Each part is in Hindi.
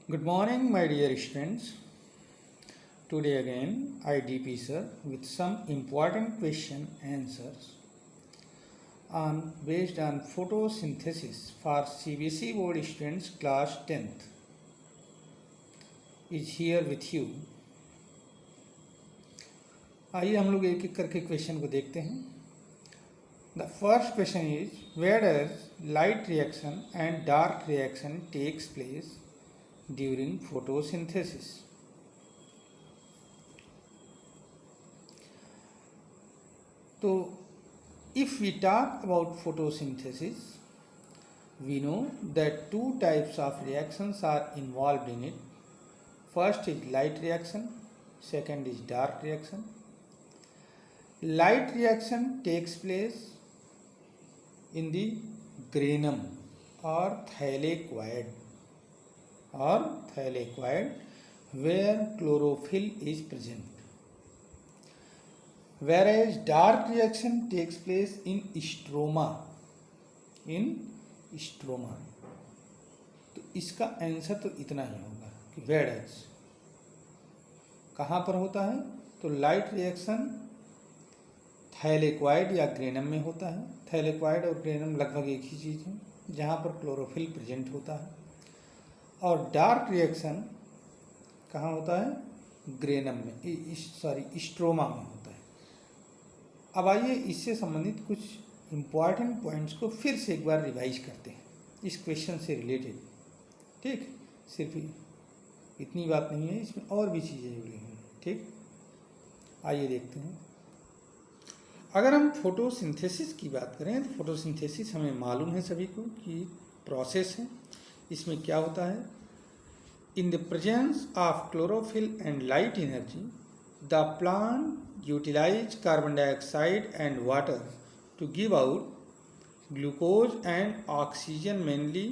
Good morning, my dear students. Today again, I DP sir with some important question answers based on photosynthesis for CBSE board students class 10th is here with you. आइए हम लोग एक एक करके क्वेश्चन को देखते हैं. The first question is, where does light reaction and dark reaction takes place during photosynthesis? So, if we talk about photosynthesis, we know that two types of reactions are involved in it. First is light reaction, second is dark reaction. Light reaction takes place in the granum or thylakoid where chlorophyll is present, whereas dark reaction takes place in stroma. तो इसका आंसर तो इतना ही होगा कि whereas कहाँ पर होता है, तो लाइट रिएक्शन थैलेक्वाइड या ग्रेनम में होता है. थैलेक्वाइड और ग्रेनम लगभग एक ही चीज़ है जहाँ पर क्लोरोफिल प्रेजेंट होता है. और डार्क रिएक्शन कहाँ होता है, ग्रेनम में, स्ट्रोमा में होता है. अब आइए इससे संबंधित कुछ इम्पॉर्टेंट पॉइंट्स को फिर से एक बार रिवाइज करते हैं इस क्वेश्चन से रिलेटेड. ठीक, सिर्फ इतनी बात नहीं है, इसमें और भी चीज़ें जुड़ी हुई हैं. ठीक, आइए देखते हैं. अगर हम फोटोसिंथेसिस की बात करें तो फोटोसिंथेसिस हमें मालूम है सभी को कि प्रोसेस है. इसमें क्या होता है, in the presence of chlorophyll and light energy the plant utilize carbon dioxide and water to give out glucose and oxygen mainly.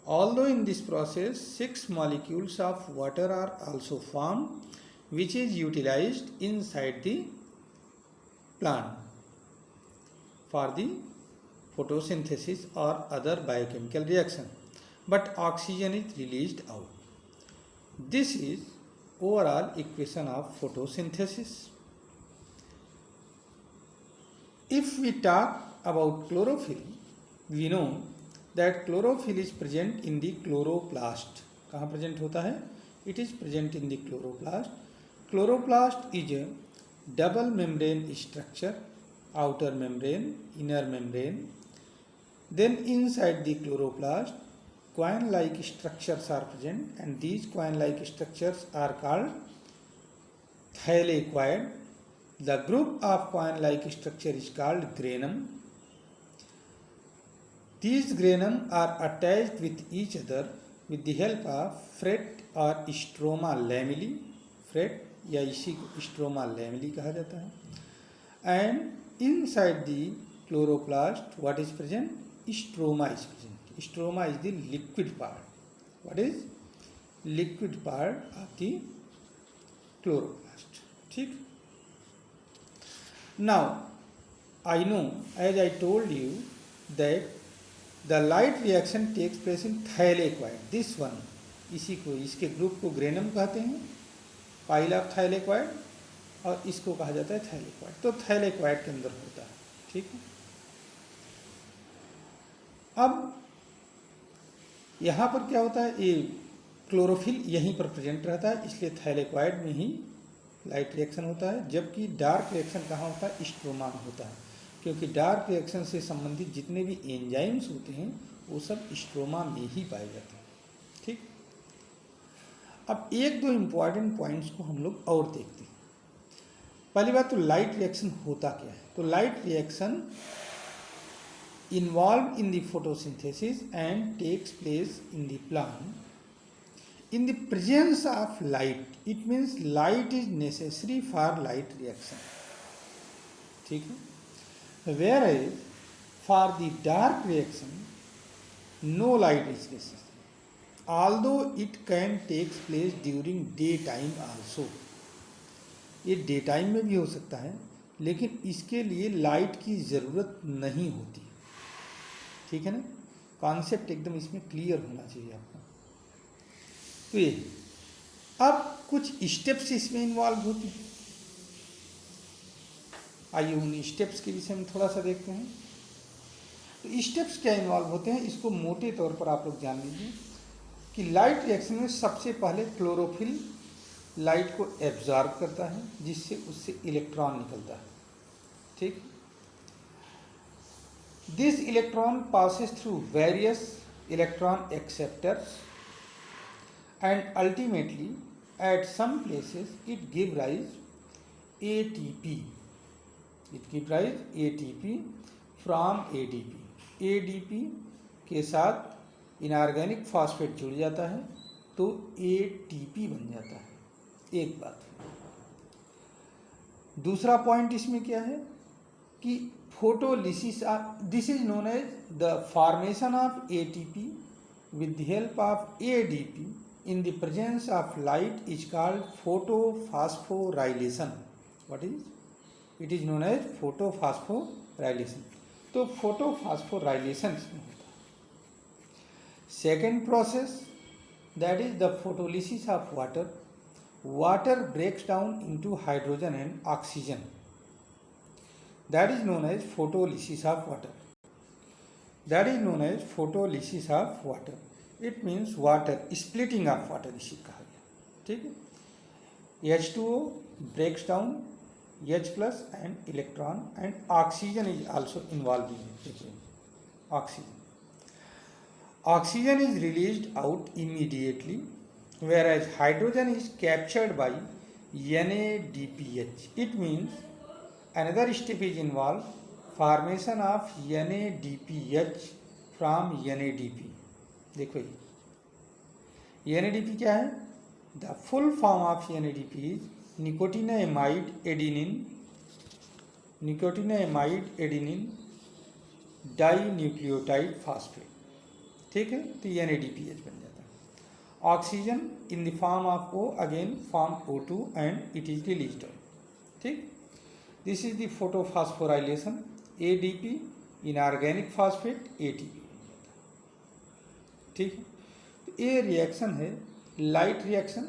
Although in this process 6 molecules of water are also formed which is utilized inside the plant for the photosynthesis or other biochemical reaction, but oxygen is released out. This is overall equation of photosynthesis. If we talk about chlorophyll, we know that chlorophyll is present in the chloroplast. कहाँ present होता है, it is present in the chloroplast. Chloroplast is a double membrane structure, outer membrane, inner membrane. Then inside the chloroplast coin-like structures are present, and these coin-like structures are called thylakoid. The group of coin-like structure is called granum. These granum are attached with each other with the help of fret or stroma lamellae. Fret या इसी को स्ट्रोमा लैमेली कहा जाता है. And inside the chloroplast what is present, stroma is present. Stroma is the liquid part. What is liquid part of the chloroplast. ठीक, now I know as I told you that the light reaction takes place in thylakoid. This one, इसी को, इसके ग्रुप को ग्रेनम कहते हैं, पाइल ऑफ थैलेक्वाइड, और इसको कहा जाता है थैलेक्वाइड. तो थैलेक्वाइड के अंदर होता है. ठीक है, अब यहाँ पर क्या होता है, ये क्लोरोफिल यहीं पर प्रेजेंट रहता है, इसलिए थैलेक्वाइड में ही लाइट रिएक्शन होता है. जबकि डार्क रिएक्शन कहाँ होता है, स्ट्रोमा में होता है, क्योंकि डार्क रिएक्शन से संबंधित जितने भी एंजाइम्स होते हैं वो सब स्ट्रोमा में ही पाए जाते हैं. ठीक, अब एक दो इम्पॉर्टेंट पॉइंट्स को हम लोग और देखते हैं. पहली बात तो लाइट रिएक्शन होता क्या है. तो light reaction involve in the photosynthesis and takes place in the plant in the presence of light. It means light is necessary for light reaction. ठीक है, whereas for the dark reaction no light is necessary, although it can take place during daytime also. ये डे टाइम में भी हो सकता है, लेकिन इसके लिए लाइट की ज़रूरत नहीं होती. ठीक है ना, कॉन्सेप्ट एकदम इसमें क्लियर होना चाहिए आपका. तो ये अब कुछ स्टेप्स इसमें इन्वॉल्व होते हैं। आइए उन स्टेप्स के विषय में थोड़ा सा देखते हैं। तो स्टेप्स क्या इन्वॉल्व होते हैं, इसको मोटे तौर पर आप लोग जान लीजिए कि लाइट रिएक्शन में सबसे पहले क्लोरोफिल लाइट को एब्जॉर्ब करता है, जिससे उससे इलेक्ट्रॉन निकलता है। ठीक, this electron passes through various electron acceptors and ultimately at some places it give rise ATP. It give rise ATP from ADP. ADP के साथ इनऑर्गेनिक फॉस्फेट जुड़ जाता है तो ATP बन जाता है। एक बात। दूसरा पॉइंट इसमें क्या है कि photolysis, this is known as the formation of ATP with the help of ADP in the presence of light is called photophosphorylation. What is? It is known as photophosphorylation. तो photophosphorylation इसमें होता है। Second process, that is the photolysis of water. Water breaks down into hydrogen and oxygen. That is known as photolysis of water. That is known as photolysis of water. It means water, splitting of water इसे कहा गया। ठीक है, H2O breaks down H plus and electron and oxygen is also involved in it. Oxygen. Oxygen is released out immediately, whereas hydrogen is captured by NADPH. It means another step is involved, formation of NADPH from NADP. देखो ये NADP क्या है? The full form of NADP is nicotinamide adenine dinucleotide phosphate. ठीक है, तो NADPH बन जाता है। Oxygen in the form of O again form O2 and it is released out. ठीक, this is the photophosphorylation. ADP inorganic phosphate ATP। ठीक है, तो ये रिएक्शन है, लाइट रिएक्शन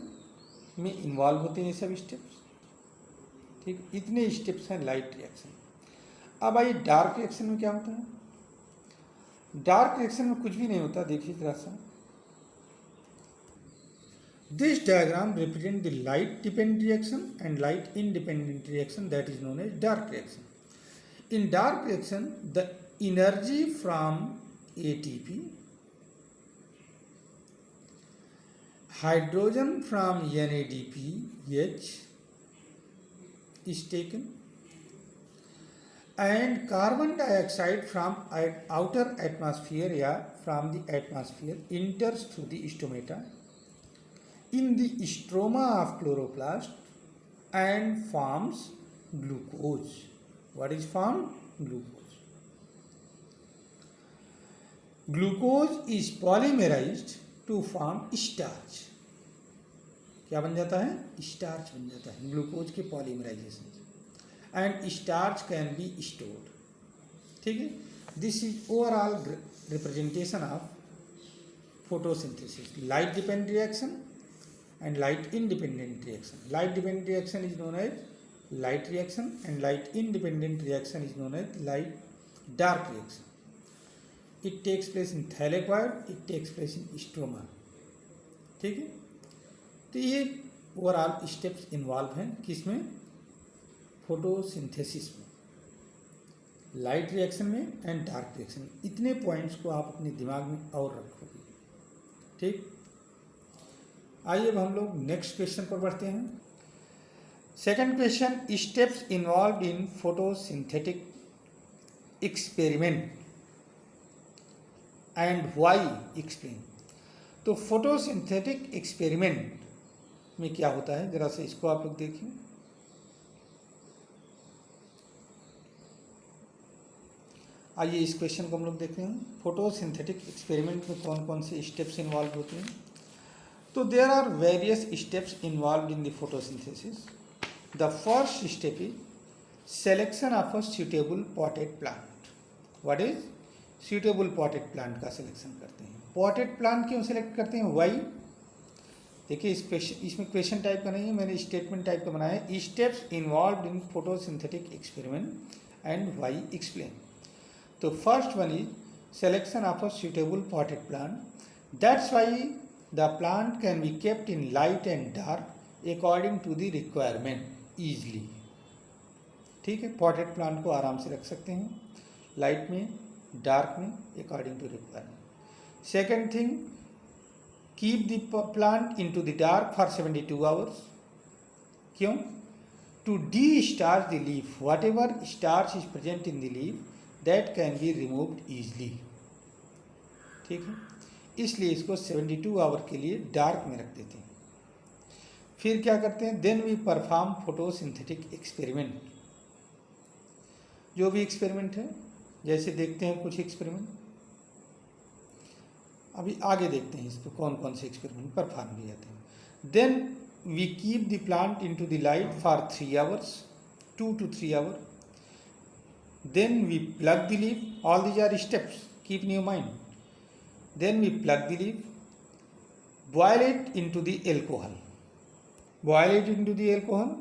में इन्वॉल्व होते हैं ये सब स्टेप्स। ठीक, इतने स्टेप्स हैं लाइट रिएक्शन। अब आइए डार्क रिएक्शन में क्या होता है। डार्क रिएक्शन में कुछ भी नहीं होता, देखिए जरा सा। This diagram represent the light dependent reaction and light independent reaction, that is known as dark reaction. In dark reaction the energy from ATP, hydrogen from NADPH is taken and carbon dioxide from outer atmosphere या from the atmosphere enters through the stomata in the stroma of chloroplast and forms glucose. What is formed? Glucose. Glucose is polymerized to form starch. क्या बन जाता है? स्टार्च बन जाता है, ग्लूकोज के polymerisation. And starch can be stored. ठीक है, this is overall representation of photosynthesis, light dependent reaction and light independent reaction. Light dependent reaction is known as light reaction and light independent reaction is known as light dark reaction. It takes place in thylakoid, it takes place in stroma. ठीक है, तो ये ओवरऑल स्टेप्स इन्वॉल्व हैं किसमें? फोटोसिंथेसिस में, लाइट रिएक्शन में एंड डार्क रिएक्शन में। इतने पॉइंट्स को आप अपने दिमाग में और रखोगे। ठीक, आइए अब हम लोग नेक्स्ट क्वेश्चन पर बढ़ते हैं। Second question, steps involve in photosynthetic experiment and why explain. तो फोटोसिंथेटिक एक्सपेरिमेंट में क्या होता है, जरा से इसको आप लोग देखिए। आइए इस क्वेश्चन को हम लोग देखते हैं। फोटोसिंथेटिक एक्सपेरिमेंट में कौन कौन से स्टेप्स इन्वॉल्व होते हैं। तो there are various steps involve in the photosynthesis. The first step is selection of a suitable potted plant. What is? Suitable potted plant का सिलेक्शन करते हैं। पॉटेड प्लांट क्यों सिलेक्ट करते हैं? वाई? देखिए इसमें क्वेश्चन टाइप का नहीं है, मैंने स्टेटमेंट टाइप का बनाया है। Steps involve in photosynthetic experiment and why explain. तो first one is selection of a suitable potted plant. That's why the plant can be kept in light and dark according to the requirement easily. ठीक है, पॉटेड प्लांट को आराम से रख सकते हैं, लाइट में, डार्क में, according to requirement. Second thing, keep the plant into the dark for 72 hours. क्यों? To destarch the leaf, whatever starch is present in the leaf that can be removed easily. ठीक है, इसलिए इसको 72 आवर के लिए डार्क में रख देते हैं। फिर क्या करते हैं? Then we perform photosynthetic experiment. जो भी एक्सपेरिमेंट है, जैसे देखते हैं कुछ एक्सपेरिमेंट, अभी आगे देखते हैं इसको कौन कौन से एक्सपेरिमेंट परफॉर्म किए जाते हैं। Then we keep the plant into the light for 3 hours, 2 to 3 hour. Then we plug the leaf. All these are steps. Keep in your mind. Then we plug the leaf. Boil it into the alcohol. Boil it into the alcohol.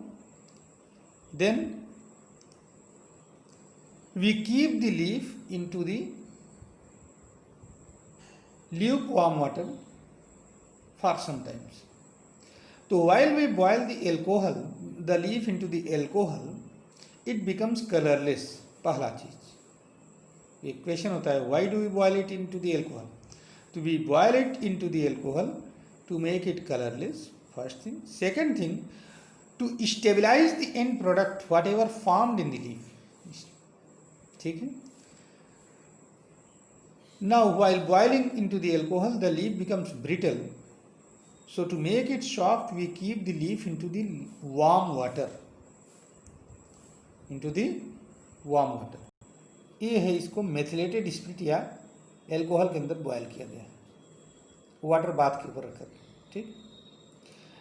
Then we keep the leaf into the lukewarm water for some times. So while we boil the alcohol, the leaf into the alcohol, it becomes colorless. पहला चीज, एक क्वेश्चन होता है, why do we boil it into the alcohol? तो we boil it into the alcohol to make it colourless, first thing. Second thing, to stabilise the end product whatever formed in the leaf. ठीक है, now while boiling into the alcohol the leaf becomes brittle, so to make it soft we keep the leaf into the warm water, into the warm water. ये है, इसको मेथिलेटेड स्पिरिट या एल्कोहल के अंदर बॉयल किया गया है, वाटर बाथ के ऊपर रखकर। ठीक,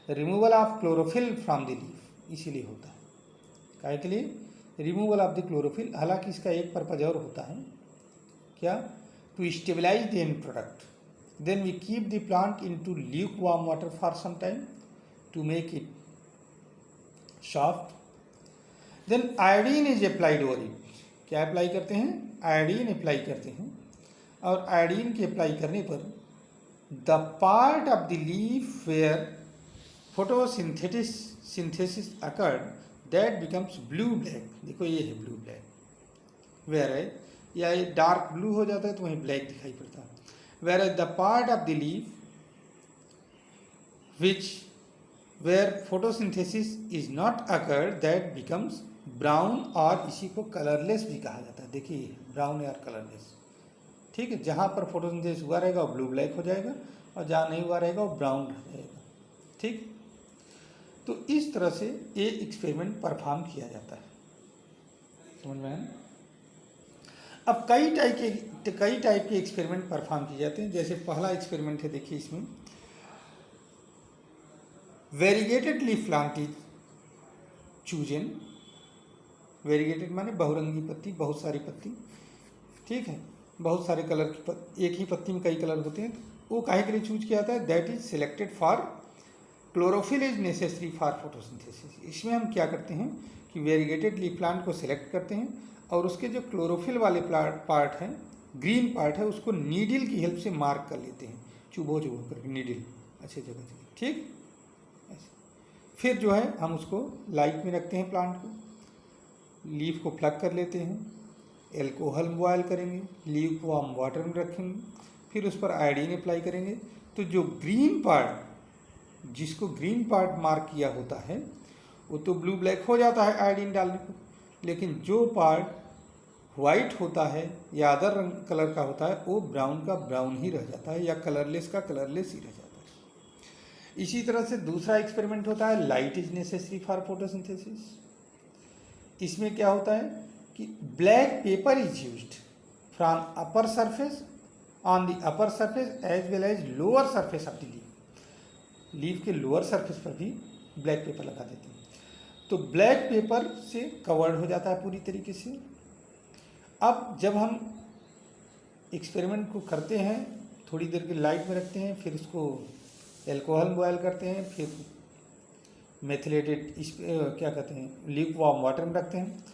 removal of chlorophyll from the leaf, इसीलिए होता है, काहे के लिए? Removal of the chlorophyll. हालांकि इसका एक पर्पज और होता है, क्या? To stabilize the end product. Then we keep the plant into lukewarm water for some time to make it soft. Then iodine is applied over it. क्या अप्लाई करते हैं? आयोडीन अप्लाई करते हैं, और आयोडीन के अप्लाई करने पर the part of the leaf where photosynthesis occurred that becomes blue black. देखो ये है ब्लू ब्लैक, वेयर है, या ये डार्क ब्लू हो जाता है तो वहीं ब्लैक दिखाई पड़ता है। Whereas the part of the leaf which where photosynthesis is not occurred that becomes brown, और इसी को कलरलेस भी कहा जाता है। देखिए ब्राउन या कलरलेस। ठीक है, जहाँ पर फोटोसिंथेसिस हुआ रहेगा वो ब्लू ब्लैक हो जाएगा, और जहाँ नहीं हुआ रहेगा वो ब्राउन रह जाएगा। ठीक, तो इस तरह से ये एक्सपेरिमेंट परफॉर्म किया जाता है, समझ में आया? अब कई टाइप के एक्सपेरिमेंट परफॉर्म किए जाते हैं। जैसे पहला एक्सपेरिमेंट है, देखिए इसमें variegated leaf plant is chosen. Variegated माने बहुरंगी पत्ती, बहुत सारी पत्ती। ठीक है, बहुत सारे कलर की एक ही पत्ती में कई कलर होते हैं। वो काहे के लिए चूज किया जाता है? That is selected for chlorophyll is necessary for photosynthesis. इसमें हम क्या करते हैं कि वेरीगेटेड लीफ प्लांट को सिलेक्ट करते हैं, और उसके जो क्लोरोफिल वाले पार्ट है, ग्रीन पार्ट है, उसको नीडल की हेल्प से मार्क कर लेते हैं, चुभो करके नीडल अच्छी जगह से। ठीक, फिर जो है हम उसको लाइट में रखते हैं, प्लांट को, लीफ को प्लग कर लेते हैं, एल्कोहल बॉयल करेंगे, लीफ को हम वाटर में रखेंगे, फिर उस पर आयोडीन अप्लाई करेंगे। तो जो ग्रीन पार्ट, जिसको ग्रीन पार्ट मार्क किया होता है, वो तो ब्लू ब्लैक हो जाता है आयोडीन डालने पर, लेकिन जो पार्ट वाइट होता है या अदर रंग कलर का होता है, वो ब्राउन का ब्राउन ही रह जाता है, या कलरलेस का कलरलेस ही रह जाता है। इसी तरह से दूसरा एक्सपेरिमेंट होता है, light is necessary for photosynthesis. इसमें क्या होता है कि black paper is used from upper surface on the upper surface as well as lower surface of the leaf. Leaf के लोअर सरफेस पर भी ब्लैक पेपर लगा देते हैं, तो ब्लैक पेपर से कवर्ड हो जाता है पूरी तरीके से। अब जब हम एक्सपेरिमेंट को करते हैं, थोड़ी देर के लाइट में रखते हैं, फिर उसको एल्कोहल बॉयल करते हैं, फिर मेथिलेटेड क्या कहते हैं ल्यूक वार्म वाटर में रखते हैं,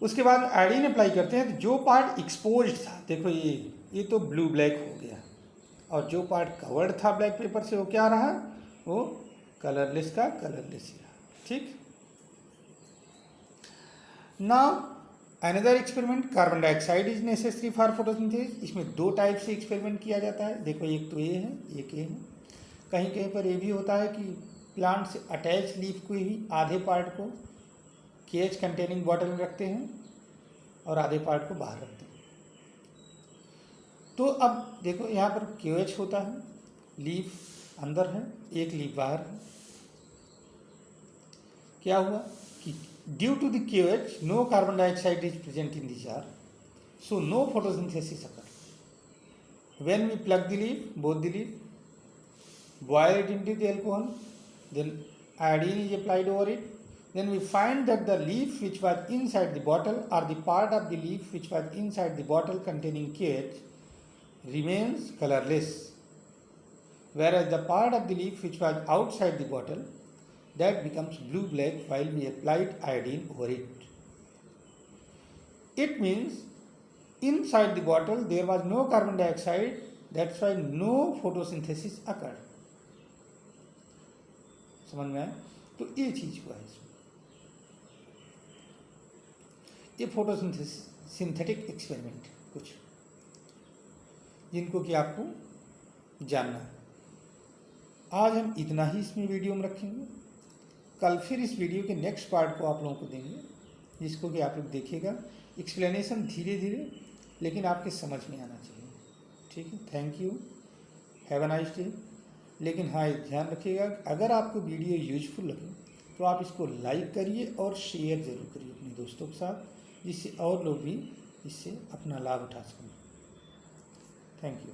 उसके बाद आयोडीन अप्लाई करते हैं। तो जो पार्ट एक्सपोज्ड था, देखो ये तो ब्लू ब्लैक हो गया, और जो पार्ट कवर्ड था ब्लैक पेपर से वो क्या रहा, वो कलरलेस का कलरलेस ही रहा। ठीक। Now another experiment, carbon dioxide is necessary for photosynthesis. इसमें दो टाइप से एक्सपेरिमेंट किया जाता है। देखो एक तो ये है, एक ये है। कहीं कहीं पर ये भी होता है कि प्लांट से अटैच लीफ को ही आधे पार्ट को केज कंटेनिंग बॉटल में रखते हैं और आधे पार्ट को बाहर रखते हैं। तो अब देखो यहाँ पर केज होता है, लीफ अंदर है, एक लीफ बाहर है। क्या हुआ कि due to the cage no carbon dioxide is present in the jar, so no photosynthesis occur. When we plug the leaf, both the leaf, boil it into the alcohol, then iodine is applied over it, then we find that the leaf which was inside the bottle or the part of the leaf which was inside the bottle containing cage remains colorless, whereas the part of the leaf which was outside the bottle that becomes blue black while we applied iodine over it. It means inside the bottle there was no carbon dioxide, that's why no photosynthesis occurred. समझ में आया? तो ये चीज हुआ है इसमें, ये फोटोसिंथेसिस सिंथेटिक एक्सपेरिमेंट कुछ जिनको कि आपको जानना है। आज हम इतना ही इसमें वीडियो में रखेंगे। कल फिर इस वीडियो के नेक्स्ट पार्ट को आप लोगों को देंगे, जिसको कि आप लोग देखिएगा। एक्सप्लेनेशन धीरे धीरे लेकिन आपके समझ में आना चाहिए। ठीक है, thank you, have a nice day. लेकिन हाँ, ध्यान रखिएगा, अगर आपको वीडियो यूजफुल लगे तो आप इसको लाइक करिए और शेयर ज़रूर करिए अपने दोस्तों के साथ, जिससे और लोग भी इससे अपना लाभ उठा सकें। Thank you.